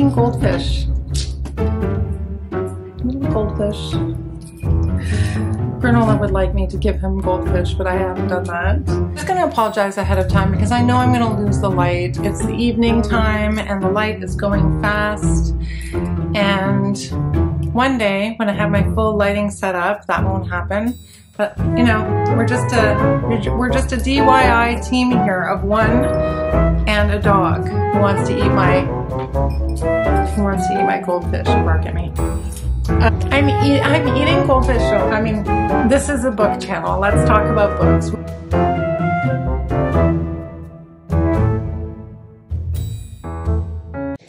eating goldfish. Goldfish. Granola would like me to give him goldfish, but I haven't done that. I'm just gonna apologize ahead of time because I know I'm gonna lose the light. It's the evening time and the light is going fast. And one day when I have my full lighting set up, that won't happen. But you know, we're just a DIY team here of one and a dog who wants to eat my goldfish and bark at me. I'm eating goldfish. So I mean, this is a book channel. Let's talk about books.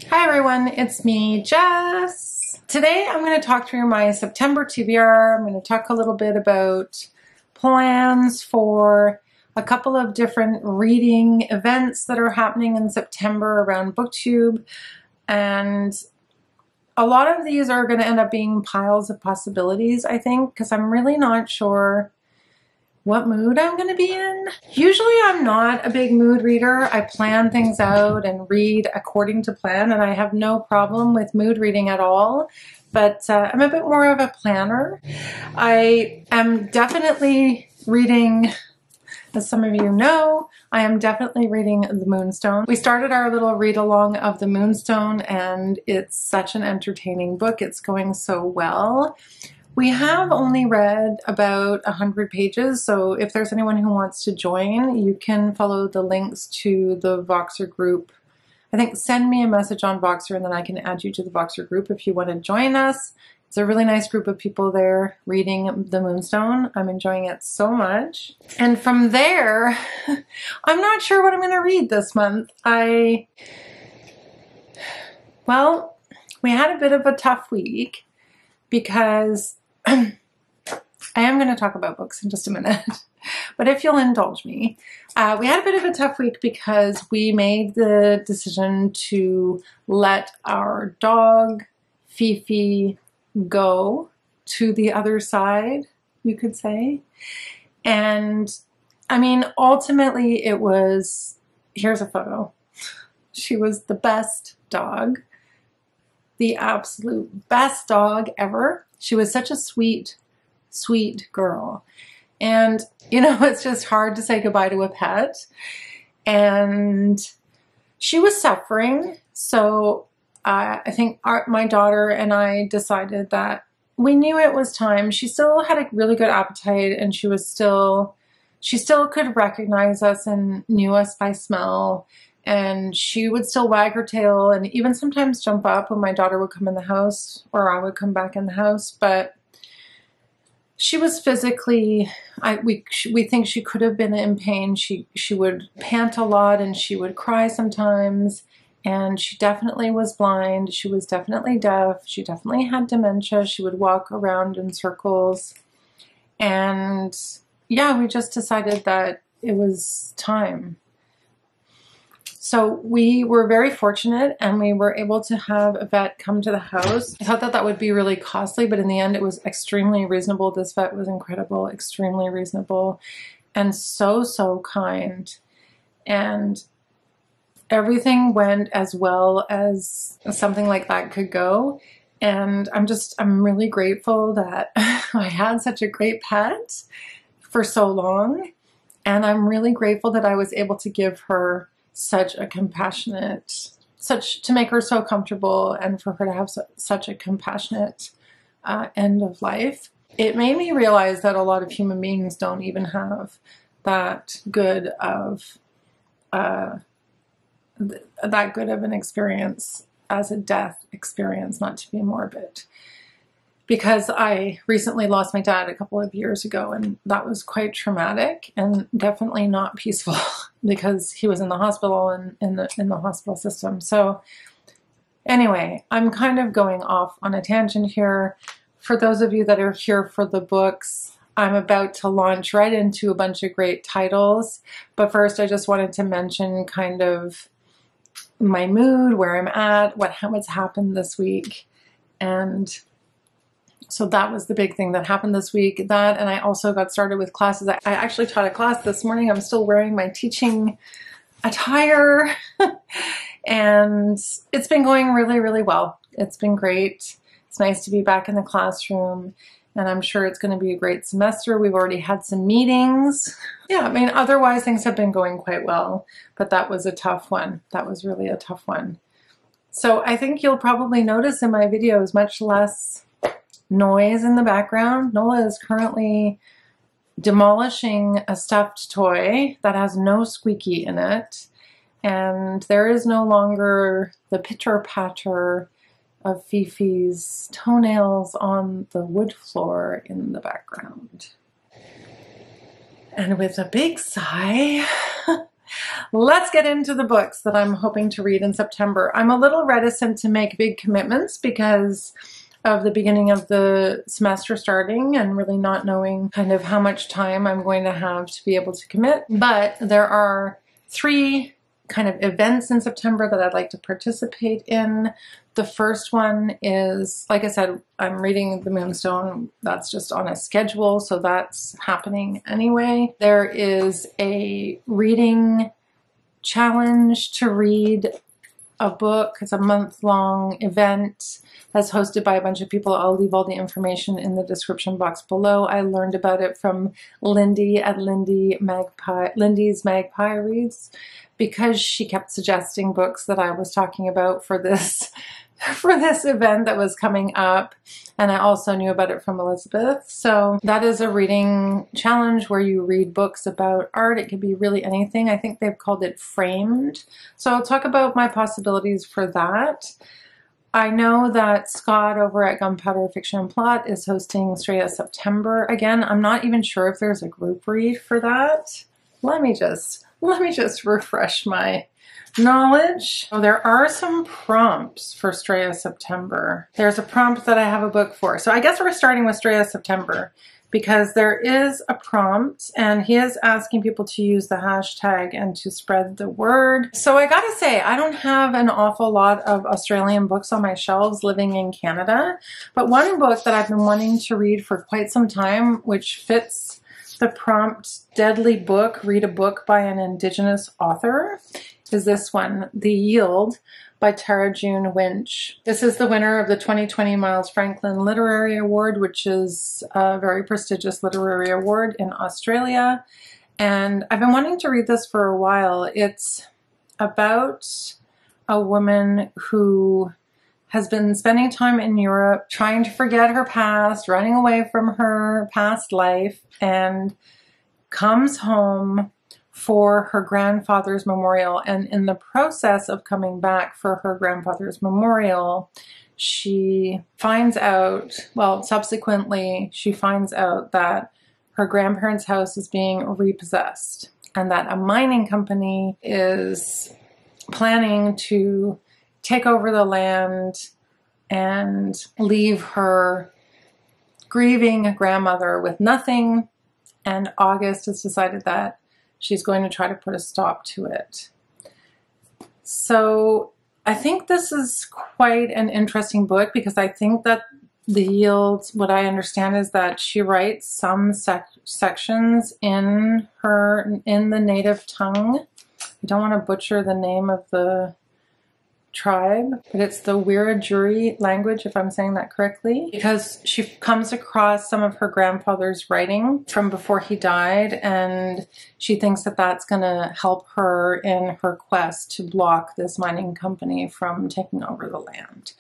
Hi everyone, it's me, Jess. Today I'm going to talk through my September TBR. I'm going to talk a little bit about plans for a couple of different reading events that are happening in September around BookTube, and a lot of these are going to end up being piles of possibilities, I think, because I'm really not sure what mood I'm going to be in. Usually I'm not a big mood reader. I plan things out and read according to plan, and I have no problem with mood reading at all, but I'm a bit more of a planner. I am definitely reading, as some of you know, I am definitely reading the Moonstone. We started our little read-along of the Moonstone, and it's such an entertaining book. It's going so well. We have only read about 100 pages, so if there's anyone who wants to join, you can follow the links to the Voxer group. I think send me a message on Voxer and then I can add you to the Voxer group if you want to join us. It's a really nice group of people there reading the Moonstone. I'm enjoying it so much. And from there, I'm not sure what I'm going to read this month. Well, we had a bit of a tough week because I am going to talk about books in just a minute, but if you'll indulge me, we had a bit of a tough week because we made the decision to let our dog, Fifi, go to the other side, you could say. And I mean, ultimately it was, here's a photo. She was the best dog, the absolute best dog ever. She was such a sweet, sweet girl. And, you know, it's just hard to say goodbye to a pet. And she was suffering. So I think my daughter and I decided that we knew it was time. She still had a really good appetite, and she still could recognize us and knew us by smell. And she would still wag her tail and even sometimes jump up when my daughter would come in the house or I would come back in the house. But she was physically, we think she could have been in pain. She would pant a lot and she would cry sometimes. And she definitely was blind. She was definitely deaf. She definitely had dementia. She would walk around in circles. And yeah, we just decided that it was time. So we were very fortunate and we were able to have a vet come to the house. I thought that that would be really costly, but in the end it was extremely reasonable. This vet was incredible, extremely reasonable, and so, so kind. And everything went as well as something like that could go. And I'm really grateful that I had such a great pet for so long. And I'm really grateful that I was able to give her such a compassionate, to make her so comfortable and for her to have such a compassionate end of life. It made me realize that a lot of human beings don't even have that good of an experience as a death experience, not to be morbid. Because I recently lost my dad a couple of years ago, and that was quite traumatic and definitely not peaceful because he was in the hospital and in the hospital system. So anyway, I'm kind of going off on a tangent here. For those of you that are here for the books, I'm about to launch right into a bunch of great titles. But first, I just wanted to mention kind of my mood, where I'm at, what's happened this week. And so that was the big thing that happened this week. That, and I also got started with classes. I actually taught a class this morning. I'm still wearing my teaching attire. And it's been going really, really well. It's been great. It's nice to be back in the classroom, and I'm sure it's going to be a great semester. We've already had some meetings. Yeah, I mean, otherwise things have been going quite well, but that was a tough one. That was really a tough one. So I think you'll probably notice in my videos much less noise in the background. Nola is currently demolishing a stuffed toy that has no squeaky in it, and there is no longer the pitter-patter of Fifi's toenails on the wood floor in the background. And with a big sigh, let's get into the books that I'm hoping to read in September. I'm a little reticent to make big commitments because of the beginning of the semester starting and really not knowing kind of how much time I'm going to have to be able to commit. But there are 3 kind of events in September that I'd like to participate in. The first one is, like I said, I'm reading the Moonstone. That's just on a schedule, so that's happening anyway. There is a reading challenge to read a book. It's a month-long event that's hosted by a bunch of people. I'll leave all the information in the description box below. I learned about it from Lindy at Lindy's Magpie Reads, because she kept suggesting books that I was talking about for this event that was coming up, and I also knew about it from Elisabeth. So that is a reading challenge where you read books about art. It could be really anything. I think they've called it framed. So I'll talk about my possibilities for that. I know that Scott over at Gunpowder Fiction and Plot is hosting Straya September again. I'm not even sure if there's a group read for that. Let me just refresh my knowledge. Oh, there are some prompts for Straya September. There's a prompt that I have a book for. So I guess we're starting with Straya September because there is a prompt and he is asking people to use the hashtag and to spread the word. So I gotta say, I don't have an awful lot of Australian books on my shelves living in Canada, but one book that I've been wanting to read for quite some time, which fits the prompt, Deadly Book, read a book by an Indigenous author, is this one, The Yield by Tara June Winch. This is the winner of the 2020 Miles Franklin Literary Award, which is a very prestigious literary award in Australia. And I've been wanting to read this for a while. It's about a woman who has been spending time in Europe, trying to forget her past, running away from her past life, and comes home for her grandfather's memorial. And in the process of coming back for her grandfather's memorial, she finds out, well, subsequently, she finds out that her grandparents' house is being repossessed and that a mining company is planning to take over the land and leave her grieving grandmother with nothing. And August has decided that she's going to try to put a stop to it. So I think this is quite an interesting book because I think that The Yield, what I understand is that she writes some sections in the native tongue. I don't want to butcher the name of the tribe, but it's the Wiradjuri language, if I'm saying that correctly, because she comes across some of her grandfather's writing from before he died, and she thinks that that's going to help her in her quest to block this mining company from taking over the land.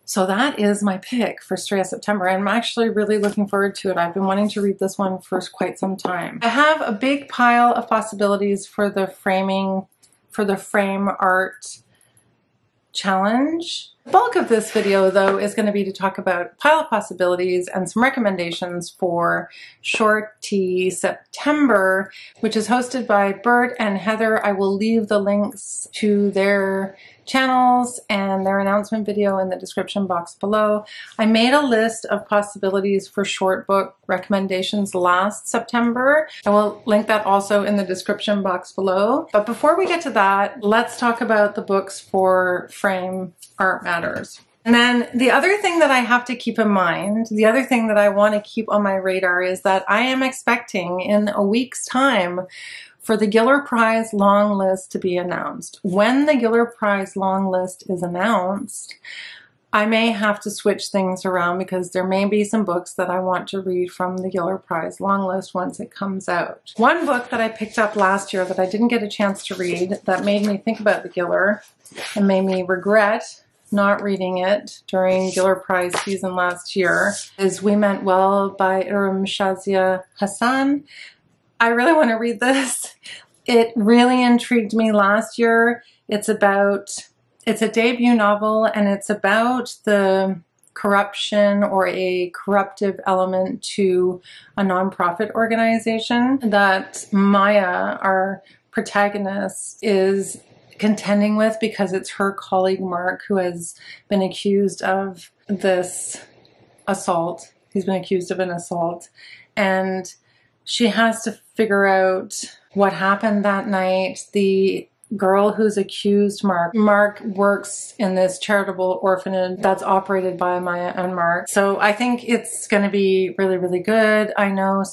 So that is my pick for Straya September. I'm actually really looking forward to it. I've been wanting to read this one for quite some time. I have a big pile of possibilities for the frame art challenge. The bulk of this video, though, is going to be to talk about pile of possibilities and some recommendations for Shorty September, which is hosted by Barrett and Heather. I will leave the links to their channels and their announcement video in the description box below. I made a list of possibilities for short book recommendations last September. I will link that also in the description box below. But before we get to that, let's talk about the books for Frame Art Matters. And then the other thing that I have to keep in mind, the other thing that I want to keep on my radar is that I am expecting in a week's time for the Giller Prize long list to be announced. When the Giller Prize long list is announced, I may have to switch things around because there may be some books that I want to read from the Giller Prize long list once it comes out. One book that I picked up last year that I didn't get a chance to read that made me think about the Giller and made me regret not reading it during Giller Prize season last year is We Meant Well by Iram Shazia Hassan. I really want to read this. It really intrigued me last year. It's a debut novel, and it's about the corruption or a corruptive element to a nonprofit organization that Maya, our protagonist, is contending with because it's her colleague Mark who has been accused of this assault. He's been accused of an assault, and she has to figure out what happened that night. The girl who's accused Mark works in this charitable orphanage that's operated by Maya and Mark. So I think it's going to be really, really good. I know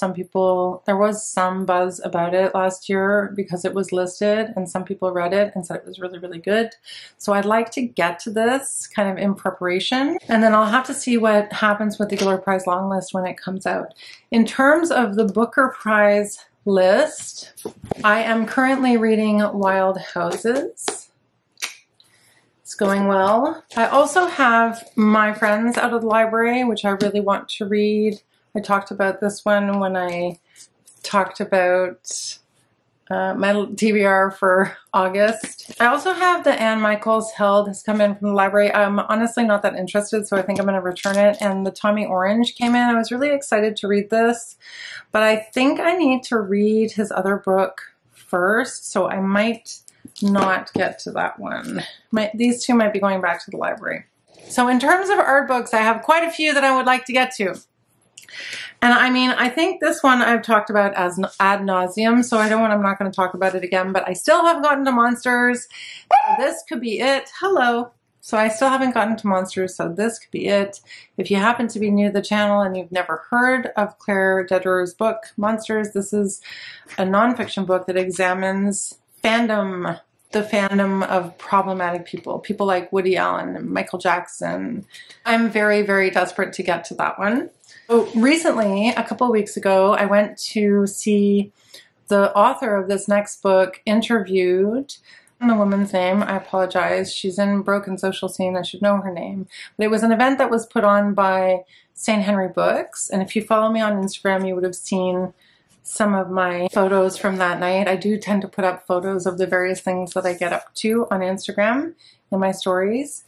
there was some buzz about it last year because it was listed, and some people read it and said it was really, really good. So I'd like to get to this kind of in preparation, and then I'll have to see what happens with the Giller Prize long list when it comes out. In terms of the Booker Prize list, I am currently reading Wild Houses. It's going well. I also have My Friends out of the library, which I really want to read. I talked about this one when I talked about my TBR for August. I also have the Anne Michaels Held has come in from the library. I'm honestly not that interested, so I think I'm going to return it. And the Tommy Orange came in. I was really excited to read this, but I think I need to read his other book first, so I might not get to that one. These two might be going back to the library. So in terms of art books, I have quite a few that I would like to get to. And I mean, I think this one I've talked about as ad nauseum, so I'm not going to talk about it again, but I still haven't gotten to Monsters. So this could be it. Hello. So I still haven't gotten to Monsters, so this could be it. If you happen to be new to the channel and you've never heard of Claire Dederer's book, Monsters, this is a nonfiction book that examines fandom, the fandom of problematic people like Woody Allen and Michael Jackson. I'm very, very desperate to get to that one. So recently, a couple of weeks ago, I went to see the author of this next book interviewed. The woman's name, I apologize. She's in Broken Social Scene. I should know her name. But it was an event that was put on by St. Henry Books. And if you follow me on Instagram, you would have seen some of my photos from that night. I do tend to put up photos of the various things that I get up to on Instagram in my stories.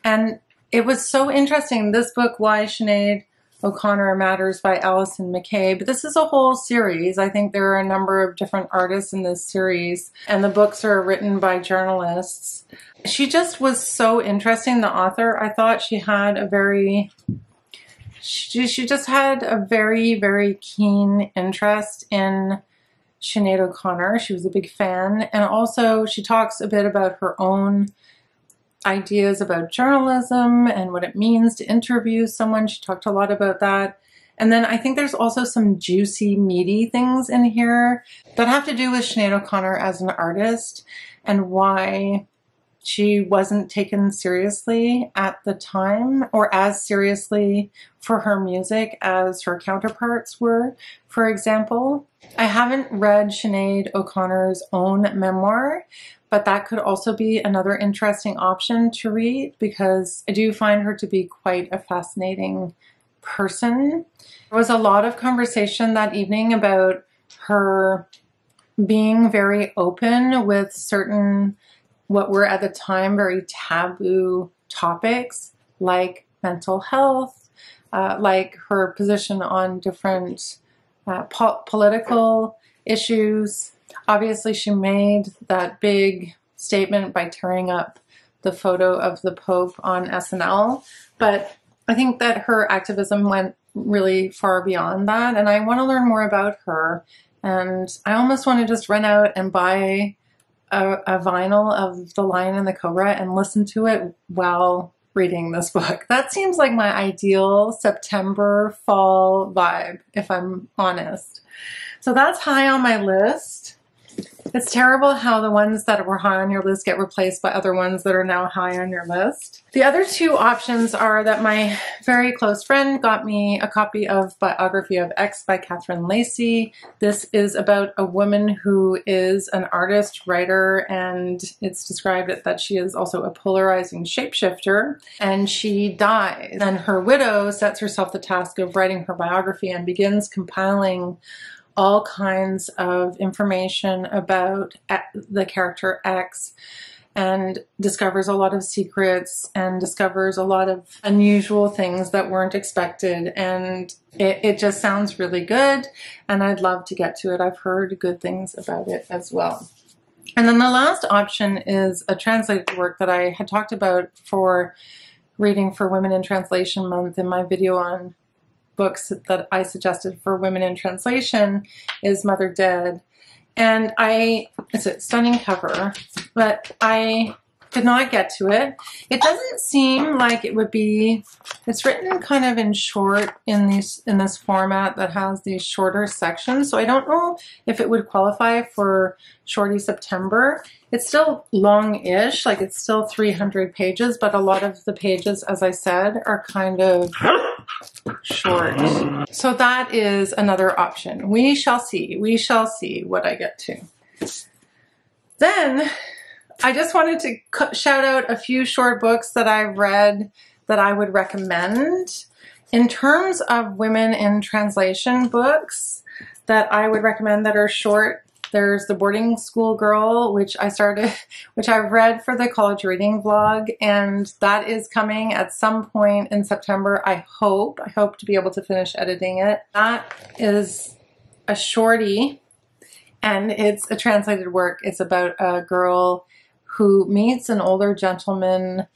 And it was so interesting. This book, Why Sinead O'Connor Matters by Alison McKay, but this is a whole series. I think there are a number of different artists in this series, and the books are written by journalists. She just was so interesting, the author. I thought she had a very, she just had a very, very keen interest in Sinead O'Connor. She was a big fan, and also she talks a bit about her own ideas about journalism and what it means to interview someone. She talked a lot about that. And then I think there's also some juicy, meaty things in here that have to do with Sinead O'Connor as an artist and why she wasn't taken seriously at the time, or as seriously for her music as her counterparts were, for example. I haven't read Sinead O'Connor's own memoir, but that could also be another interesting option to read because I do find her to be quite a fascinating person. There was a lot of conversation that evening about her being very open with certain, what were at the time very taboo topics like mental health, like her position on different political issues. Obviously, she made that big statement by tearing up the photo of the Pope on SNL, but I think that her activism went really far beyond that, and I want to learn more about her, and I almost want to just run out and buy a vinyl of The Lion and the Cobra and listen to it while reading this book. That seems like my ideal September fall vibe, if I'm honest. So that's high on my list. It's terrible how the ones that were high on your list get replaced by other ones that are now high on your list. The other two options are that my very close friend got me a copy of Biography of X by Catherine Lacey. This is about a woman who is an artist, writer, and it's described that she is also a polarizing shapeshifter, and she dies. And her widow sets herself the task of writing her biography and begins compiling all kinds of information about the character X, and discovers a lot of secrets and discovers a lot of unusual things that weren't expected. And it just sounds really good, and I'd love to get to it. I've heard good things about it as well. And then the last option is a translated work that I had talked about for reading for Women in Translation Month in my video on books that I suggested for women in translation, is Mother Dead. And it's a stunning cover, but I did not get to it. It doesn't seem like it would be, it's written kind of in short in this format that has these shorter sections. So I don't know if it would qualify for Shorty September. It's still long-ish, like it's still 300 pages, but a lot of the pages, as I said, are kind of short. So that is another option. We shall see. We shall see what I get to. Then I just wanted to shout out a few short books that I've read that I would recommend. In terms of women in translation books that I would recommend that are short, there's The Boarding School Girl, which I've read for the college reading vlog, and that is coming at some point in September. I hope to be able to finish editing it. That is a shorty, and it's a translated work. It's about a girl who meets an older gentleman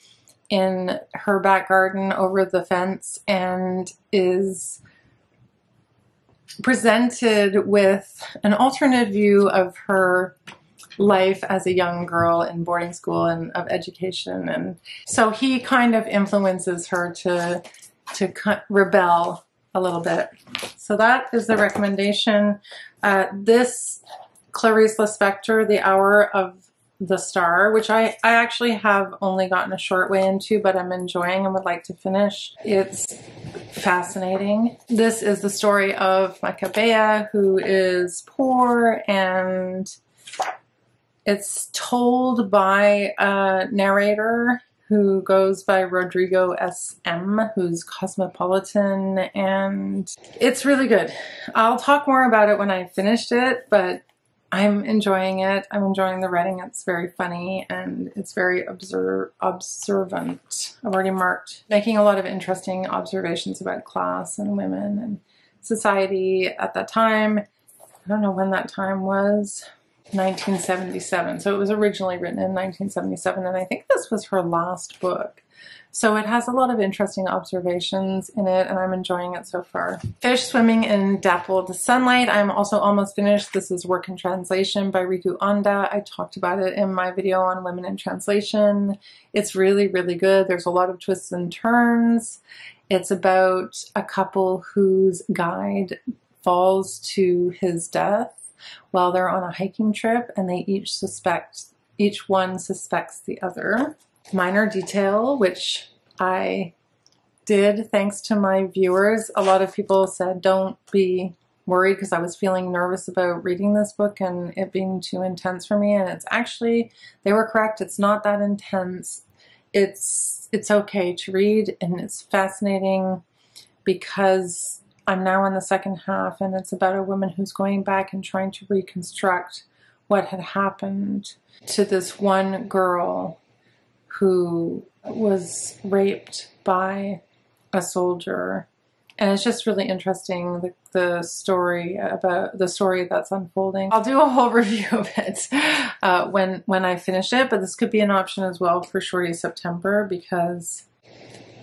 in her back garden over the fence and is presented with an alternate view of her life as a young girl in boarding school and of education. And so he kind of influences her to rebel a little bit. So that is the recommendation. This Clarice Lispector, The Hour of the Star, which I actually have only gotten a short way into, but I'm enjoying and would like to finish. It's fascinating. This is the story of Macabea, who is poor, and it's told by a narrator who goes by Rodrigo S.M., who's cosmopolitan, and it's really good. I'll talk more about it when I finished it, but I'm enjoying it. I'm enjoying the writing. It's very funny and it's very observant. I've already marked. Making a lot of interesting observations about class and women and society at that time. I don't know when that time was. 1977. So it was originally written in 1977, and I think this was her last book. So it has a lot of interesting observations in it, and I'm enjoying it so far. Fish Swimming in Dappled Sunlight. I'm also almost finished. This is Work in Translation by Riku Onda. I talked about it in my video on women in translation. It's really, really good. There's a lot of twists and turns. It's about a couple whose guide falls to his death while they're on a hiking trip, and they each one suspects the other. Minor Detail, which I did thanks to my viewers. A lot of people said don't be worried because I was feeling nervous about reading this book and it being too intense for me, and it's actually, they were correct. It's not that intense. It's okay to read, and it's fascinating because I'm now in the second half, and it's about a woman who's going back and trying to reconstruct what had happened to this one girl who was raped by a soldier. And it's just really interesting, the story that's unfolding. I'll do a whole review of it when I finish it, but this could be an option as well for Shorty September because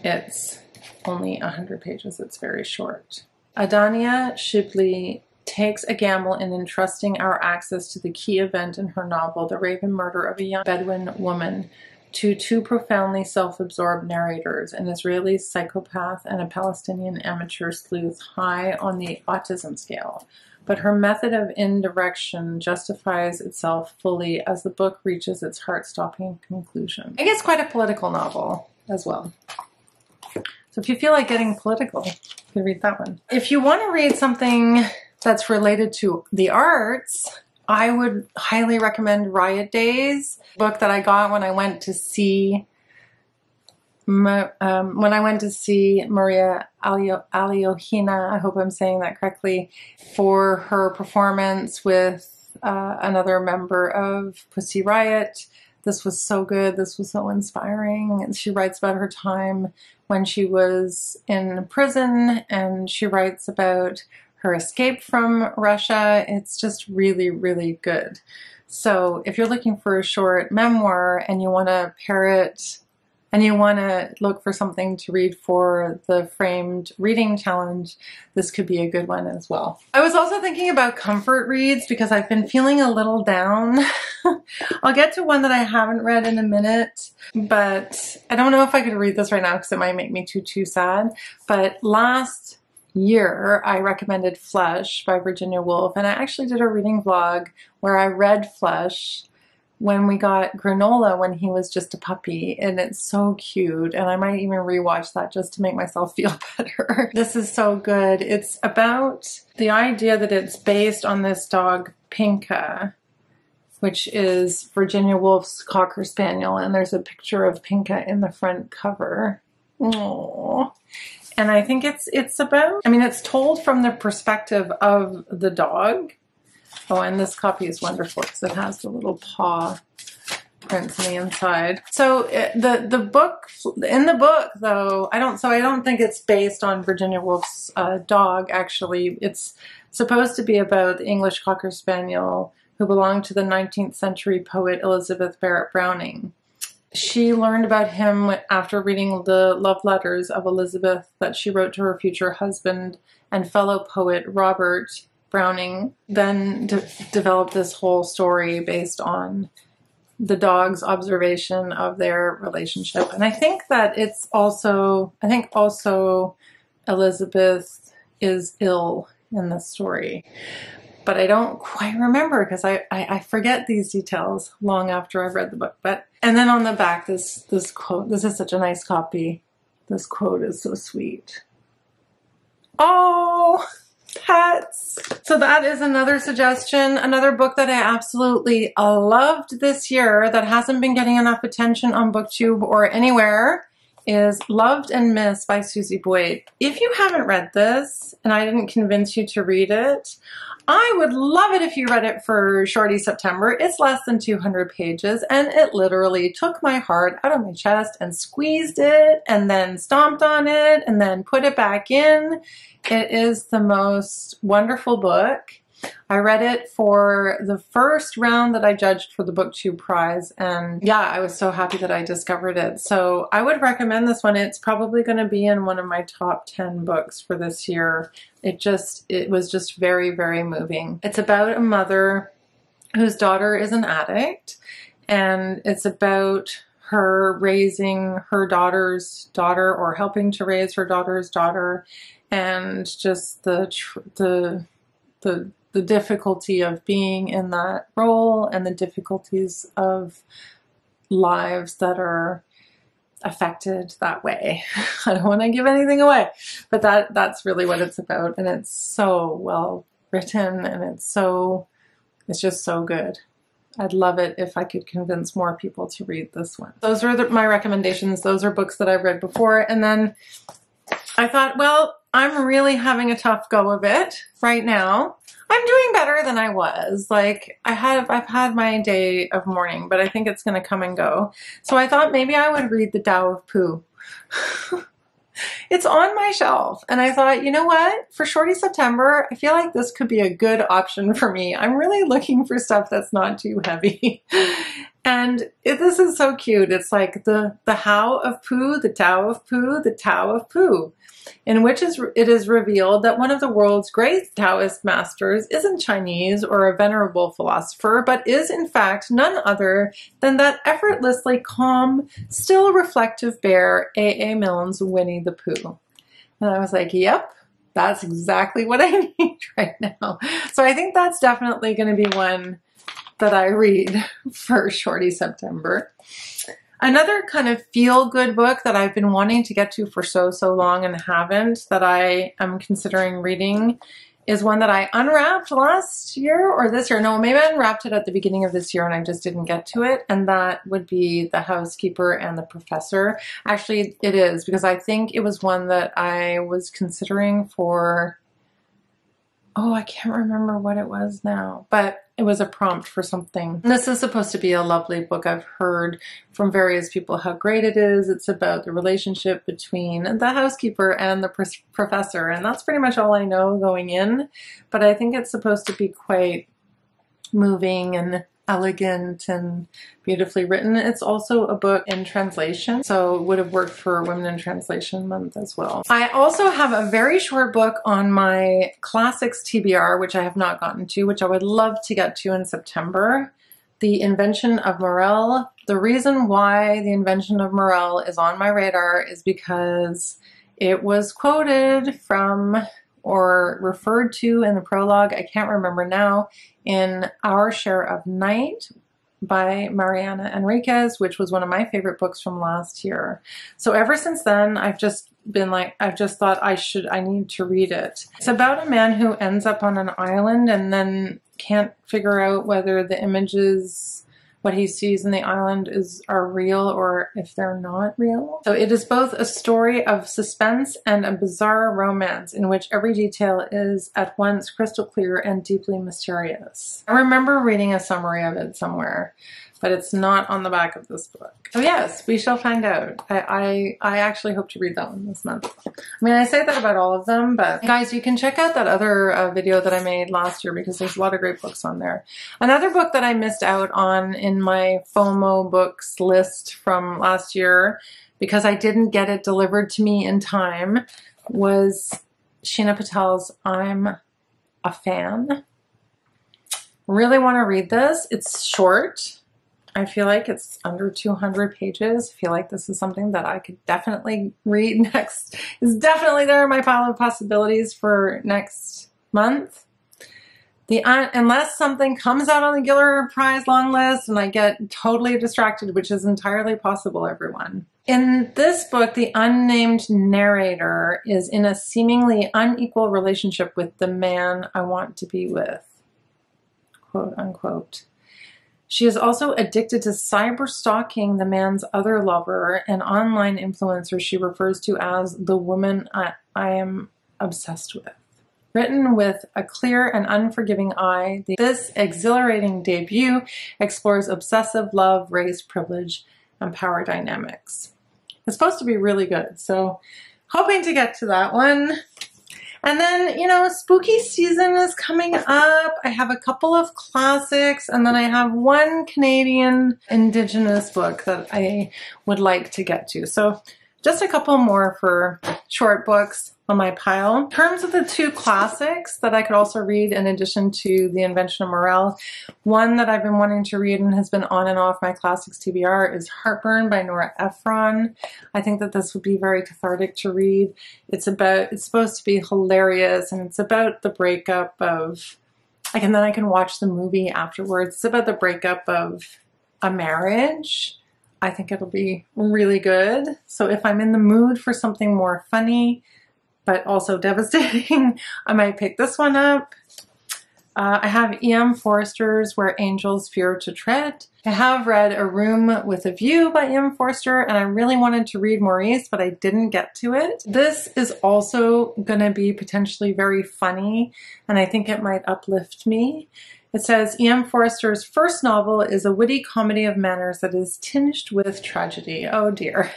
it's only 100 pages. It's very short. Adania Shipley takes a gamble in entrusting our access to the key event in her novel, The Raven Murder of a Young Bedouin Woman, to two profoundly self-absorbed narrators, an Israeli psychopath and a Palestinian amateur sleuth high on the autism scale. but her method of indirection justifies itself fully as the book reaches its heart-stopping conclusion. I think it's quite a political novel as well. So if you feel like getting political, you can read that one. If you want to read something that's related to the arts, I would highly recommend Riot Days, a book that I got when I went to see Maria Aliohina, I hope I'm saying that correctly, for her performance with another member of Pussy Riot. This was so good. This was so inspiring. And she writes about her time when she was in prison, and she writes about her escape from Russia. It's just really, really good. So if you're looking for a short memoir and you want to pair it and you want to look for something to read for the framed reading challenge, this could be a good one as well. I was also thinking about comfort reads because I've been feeling a little down. I'll get to one that I haven't read in a minute, but I don't know if I could read this right now because it might make me too sad. But last year, I recommended Flesh by Virginia Woolf, and I actually did a reading vlog where I read Flesh when we got Granola when he was just a puppy, and it's so cute, and I might even rewatch that just to make myself feel better. This is so good. It's about the idea that it's based on this dog, Pinka, which is Virginia Woolf's Cocker Spaniel, and there's a picture of Pinka in the front cover. Aww. And I think it's about, I mean, it's told from the perspective of the dog. Oh, and this copy is wonderful because it has the little paw prints on the inside. So the book, in the book though, I don't think it's based on Virginia Woolf's dog. Actually, it's supposed to be about the English Cocker Spaniel who belonged to the 19th century poet Elisabeth Barrett Browning. She learned about him after reading the love letters of Elisabeth that she wrote to her future husband and fellow poet Robert Browning, then developed this whole story based on the dog's observation of their relationship. And I think that it's also, Elisabeth is ill in this story. But I don't quite remember because I forget these details long after I've read the book. And then on the back, this quote, this is such a nice copy. This quote is so sweet. Oh, pets. So that is another suggestion. Another book that I absolutely loved this year that hasn't been getting enough attention on BookTube or anywhere is Loved and Missed by Susie Boy. If you haven't read this and I didn't convince you to read it, I would love it if you read it for Shorty September. It's less than 200 pages and it literally took my heart out of my chest and squeezed it and then stomped on it and then put it back in. It is the most wonderful book. I read it for the first round that I judged for the BookTube prize, and yeah, I was so happy that I discovered it. So I would recommend this one. It's probably going to be in one of my top 10 books for this year. It was just very, very moving. It's about a mother whose daughter is an addict, and it's about her raising her daughter's daughter or helping to raise her daughter's daughter, and just the difficulty of being in that role and the difficulties of lives that are affected that way. I don't want to give anything away, but that's really what it's about. And it's so well written and it's just so good. I'd love it if I could convince more people to read this one. Those are my recommendations. Those are books that I've read before. And then I thought, well, I'm really having a tough go of it right now. I'm doing better than I was. Like I've had my day of mourning, but I think it's going to come and go. So I thought maybe I would read the Dow of Pooh. It's on my shelf. And I thought, you know what? For Shorty September, I feel like this could be a good option for me. I'm really looking for stuff that's not too heavy. And this is so cute. It's like the How of Pooh, the Dow of Pooh, the Dow of Pooh, in which it is revealed that one of the world's great Taoist masters isn't Chinese or a venerable philosopher, but is in fact none other than that effortlessly calm, still reflective bear, A.A. Milne's Winnie the Pooh. And I was like, yep, that's exactly what I need right now. So I think that's definitely going to be one that I read for Shorty September. Another kind of feel-good book that I've been wanting to get to for so long and haven't, that I am considering reading, is one that I unwrapped last year or this year. No, maybe I unwrapped it at the beginning of this year and I just didn't get to it. And that would be The Housekeeper and the Professor. Actually, it is, because I think it was one that I was considering for, oh, I can't remember what it was now, but it was a prompt for something. This is supposed to be a lovely book. I've heard from various people how great it is. It's about the relationship between the housekeeper and the professor, and that's pretty much all I know going in. But I think it's supposed to be quite moving and elegant and beautifully written. It's also a book in translation, so it would have worked for Women in Translation Month as well. I also have a very short book on my classics TBR, which I have not gotten to, which I would love to get to in September. The Invention of Morel. The reason why The Invention of Morel is on my radar is because it was quoted from or referred to in the prologue, I can't remember now, in Our Share of Night by Mariana Enriquez, which was one of my favorite books from last year. So ever since then, I've just been like, I've just thought I need to read it. It's about a man who ends up on an island and then can't figure out whether the images, what he sees in the island are real or if they're not real. So it is both a story of suspense and a bizarre romance in which every detail is at once crystal clear and deeply mysterious. I remember reading a summary of it somewhere, but it's not on the back of this book. Oh yes, we shall find out. I actually hope to read that one this month. I mean, I say that about all of them, but guys, you can check out that other video that I made last year because there's a lot of great books on there. Another book that I missed out on in my FOMO books list from last year because I didn't get it delivered to me in time was Sheena Patel's I'm a Fan. Really want to read this. It's short. I feel like it's under 200 pages. I feel like this is something that I could definitely read next. It's definitely there in my pile of possibilities for next month. Unless something comes out on the Giller Prize long list and I get totally distracted, which is entirely possible, everyone. In this book, the unnamed narrator is in a seemingly unequal relationship with the man I want to be with, quote unquote. She is also addicted to cyber stalking the man's other lover, an online influencer she refers to as the woman I am obsessed with. Written with a clear and unforgiving eye, this exhilarating debut explores obsessive love, race, privilege, and power dynamics. It's supposed to be really good, so hoping to get to that one. And then, you know, spooky season is coming up. I have a couple of classics, and then I have one Canadian Indigenous book that I would like to get to. So just a couple more for short books on my pile. In terms of the two classics that I could also read in addition to The Invention of Morel, one that I've been wanting to read and has been on and off my classics TBR is Heartburn by Nora Ephron. I think that this would be very cathartic to read. It's supposed to be hilarious, and it's about the breakup of, and then I can watch the movie afterwards. It's about the breakup of a marriage. I think it'll be really good. So if I'm in the mood for something more funny, but also devastating, I might pick this one up. I have E.M. Forster's Where Angels Fear to Tread. I have read A Room with a View by E.M. Forster, and I really wanted to read Maurice, but I didn't get to it. This is also going to be potentially very funny, and I think it might uplift me. It says, E.M. Forster's first novel is a witty comedy of manners that is tinged with tragedy. Oh dear.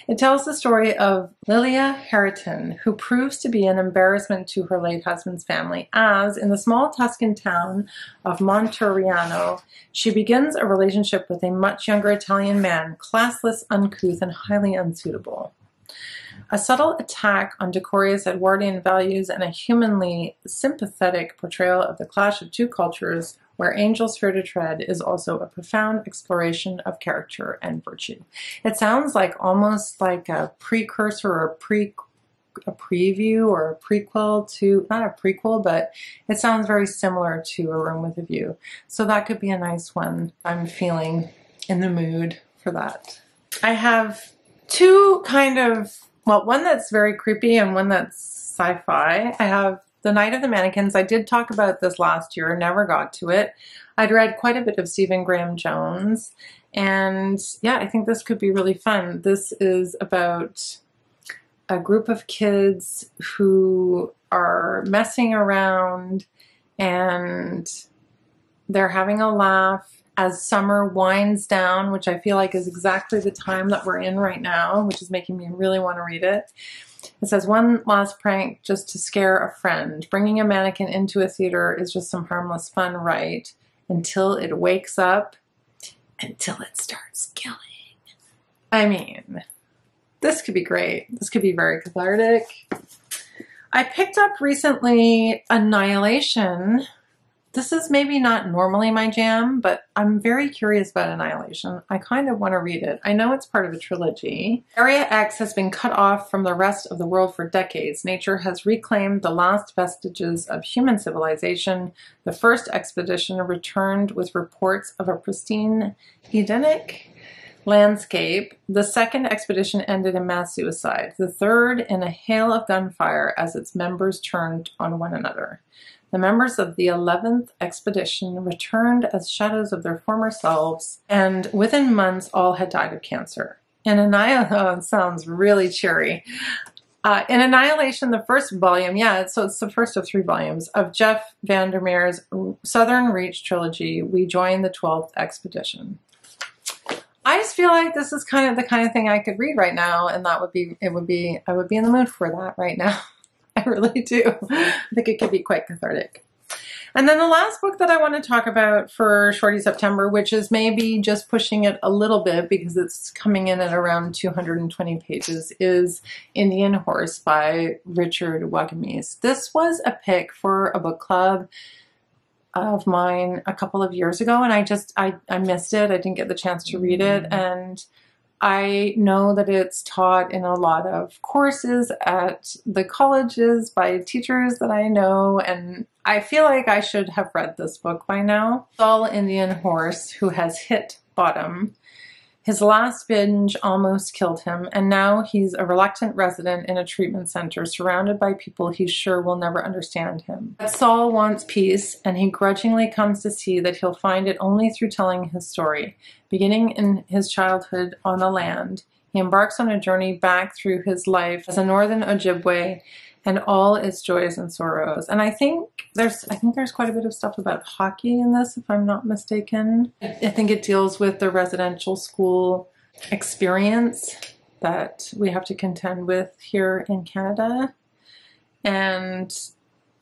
It tells the story of Lilia Harriton, who proves to be an embarrassment to her late husband's family, as in the small Tuscan town of Monteriano, she begins a relationship with a much younger Italian man, classless, uncouth, and highly unsuitable. A subtle attack on decorous Edwardian values and a humanly sympathetic portrayal of the clash of two cultures where angels fear to tread is also a profound exploration of character and virtue. It sounds like almost like a precursor or a preview or a prequel to, not a prequel, but it sounds very similar to A Room with a View. So that could be a nice one. I'm feeling in the mood for that. I have two kind of, well, one that's very creepy and one that's sci-fi. I have The Night of the Mannequins. I did talk about this last year, never got to it. I'd read quite a bit of Stephen Graham Jones, and yeah, I think this could be really fun. This is about a group of kids who are messing around and they're having a laugh as summer winds down, which I feel like is exactly the time that we're in right now, which is making me really want to read it. It says, one last prank just to scare a friend. Bringing a mannequin into a theater is just some harmless fun, right? Until it wakes up, until it starts killing. I mean, this could be great. This could be very cathartic. I picked up recently Annihilation. This is maybe not normally my jam, but I'm very curious about Annihilation. I kind of want to read it. I know it's part of a trilogy. Area X has been cut off from the rest of the world for decades. Nature has reclaimed the last vestiges of human civilization. The first expedition returned with reports of a pristine Edenic landscape. The second expedition ended in mass suicide. The third in a hail of gunfire as its members turned on one another. The members of the 11th expedition returned as shadows of their former selves, and within months all had died of cancer. In Annihilation, oh, it sounds really cheery. In Annihilation, the first volume, so it's the first of 3 volumes, of Jeff Vandermeer's Southern Reach trilogy, we joined the 12th expedition. I just feel like this is kind of the kind of thing I could read right now, and I would be in the mood for that right now. I really do. I think it could be quite cathartic. And then the last book that I want to talk about for Shorty September, which is maybe just pushing it a little bit because it's coming in at around 220 pages, is Indian Horse by Richard Wagamese. This was a pick for a book club of mine a couple of years ago, and I missed it. I didn't get the chance to read it, and I know that it's taught in a lot of courses at the colleges by teachers that I know, and I feel like I should have read this book by now. Dull Indian horse who has hit bottom. His last binge almost killed him, and now he's a reluctant resident in a treatment center surrounded by people he's sure will never understand him. But Saul wants peace, and he grudgingly comes to see that he'll find it only through telling his story. Beginning in his childhood on the land, he embarks on a journey back through his life as a northern Ojibwe and all its joys and sorrows. And I think there's quite a bit of stuff about hockey in this, if I'm not mistaken. I think it deals with the residential school experience that we have to contend with here in Canada. And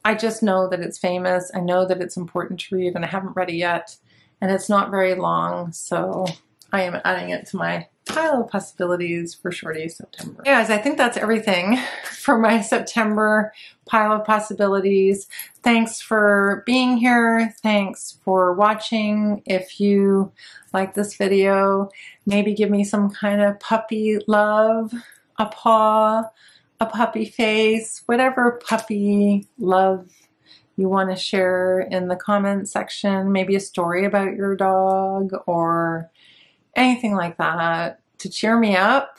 I just know that it's famous. I know that it's important to read, and I haven't read it yet. And it's not very long, so I am adding it to my pile of possibilities for Shorty September. Yeah, guys, I think that's everything for my September pile of possibilities. Thanks for being here. Thanks for watching. If you like this video, maybe give me some kind of puppy love, a paw, a puppy face, whatever puppy love you want to share in the comment section. Maybe a story about your dog or anything like that to cheer me up.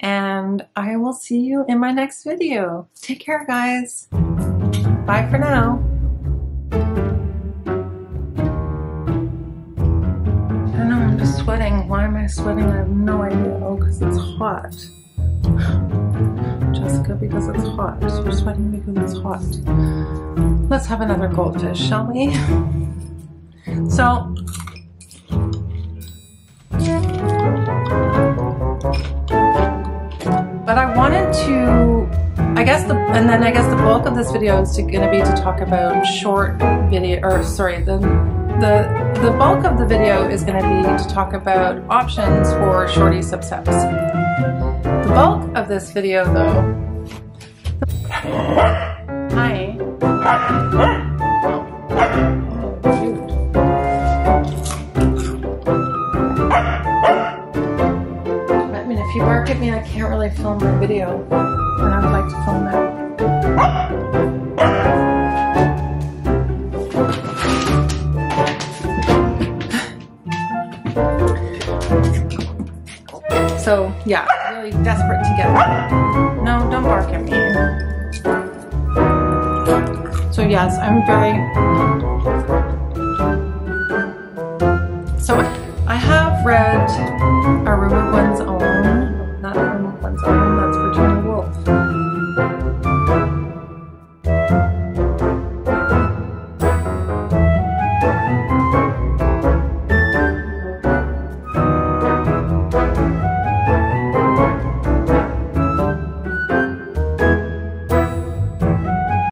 And I will see you in my next video. Take care, guys. Bye for now. I don't know, I'm just sweating. Why am I sweating? I have no idea. Oh, because it's hot. Jessica, because it's hot. We're sweating because it's hot. Let's have another goldfish, shall we? So, but I wanted to, I guess the bulk of this video is going to be to talk about short video, or sorry, the bulk of the video is going to be to talk about options for Shorty September. The bulk of this video, though. Hi. if you bark at me, I can't really film my video, and I would like to film it. So yeah, really desperate to get one. No, don't bark at me. So yes, I'm very... So I have read